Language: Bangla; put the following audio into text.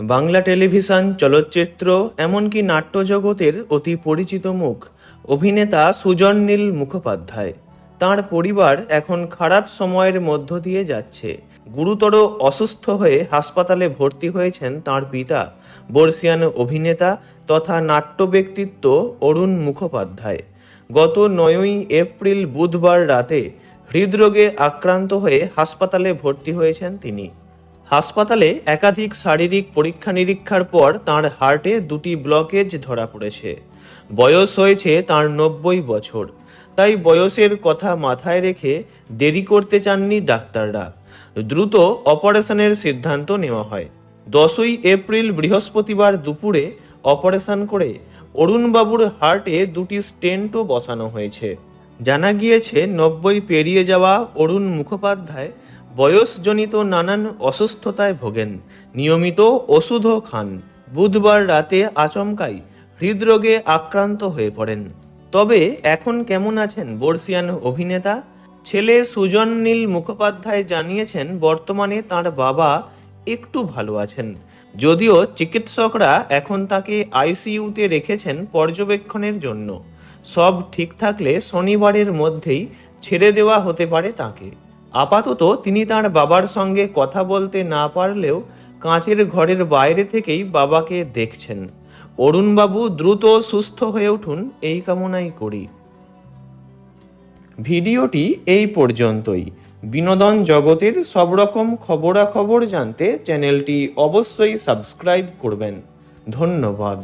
বাংলা টেলিভিশন, চলচ্চিত্র, এমনকি নাট্যজগতের অতি পরিচিত মুখ অভিনেতা সুজন নীল মুখোপাধ্যায়। তাঁর পরিবার এখন খারাপ সময়ের মধ্য দিয়ে যাচ্ছে। গুরুতর অসুস্থ হয়ে হাসপাতালে ভর্তি হয়েছেন তাঁর পিতা, বর্ষীয়ান অভিনেতা তথা নাট্য ব্যক্তিত্ব অরুণ মুখোপাধ্যায়। গত 9ই এপ্রিল বুধবার রাতে হৃদরোগে আক্রান্ত হয়ে হাসপাতালে ভর্তি হয়েছেন তিনি। হাসপাতালে একাধিক শারীরিক পরীক্ষা নিরীক্ষার পর তাঁর হার্টে 2টি ব্লকেজ ধরা পড়েছে। বয়স হয়েছে তাঁর 90 বছর। তাই বয়সের কথা মাথায় রেখে দেরি করতে চাননি ডাক্তাররা। দ্রুত অপারেশনের সিদ্ধান্ত নেওয়া হয়। 10ই এপ্রিল বৃহস্পতিবার দুপুরে অপারেশন করে অরুণবাবুর হার্টে 2টি স্টেন্টও বসানো হয়েছে। জানা গিয়েছে 90 পেরিয়ে যাওয়া অরুণ মুখোপাধ্যায় বয়সজনিত নানান অসুস্থতায় ভোগেন, নিয়মিত ওষুধও খান। বুধবার রাতে আচমকাই হৃদরোগে আক্রান্ত হয়ে পড়েন। তবে এখন কেমন আছেন বর্ষীয়ান অভিনেতা? ছেলে সুজন নীল মুখোপাধ্যায় জানিয়েছেন বর্তমানে তাঁর বাবা একটু ভালো আছেন, যদিও চিকিৎসকরা এখন তাকে আইসিইউতে রেখেছেন পর্যবেক্ষণের জন্য। সব ঠিক থাকলে শনিবারের মধ্যেই ছেড়ে দেওয়া হতে পারে তাকে। আপাতত তিনি তার বাবার সঙ্গে কথা বলতে না পারলেও কাঁচের ঘরের বাইরে থেকেই বাবাকে দেখছেন। অরুণবাবু দ্রুত সুস্থ হয়ে উঠুন, এই কামনাই করি। ভিডিওটি এই পর্যন্তই। বিনোদন জগতের সব রকম খবরাখবর জানতে চ্যানেলটি অবশ্যই সাবস্ক্রাইব করবেন। ধন্যবাদ।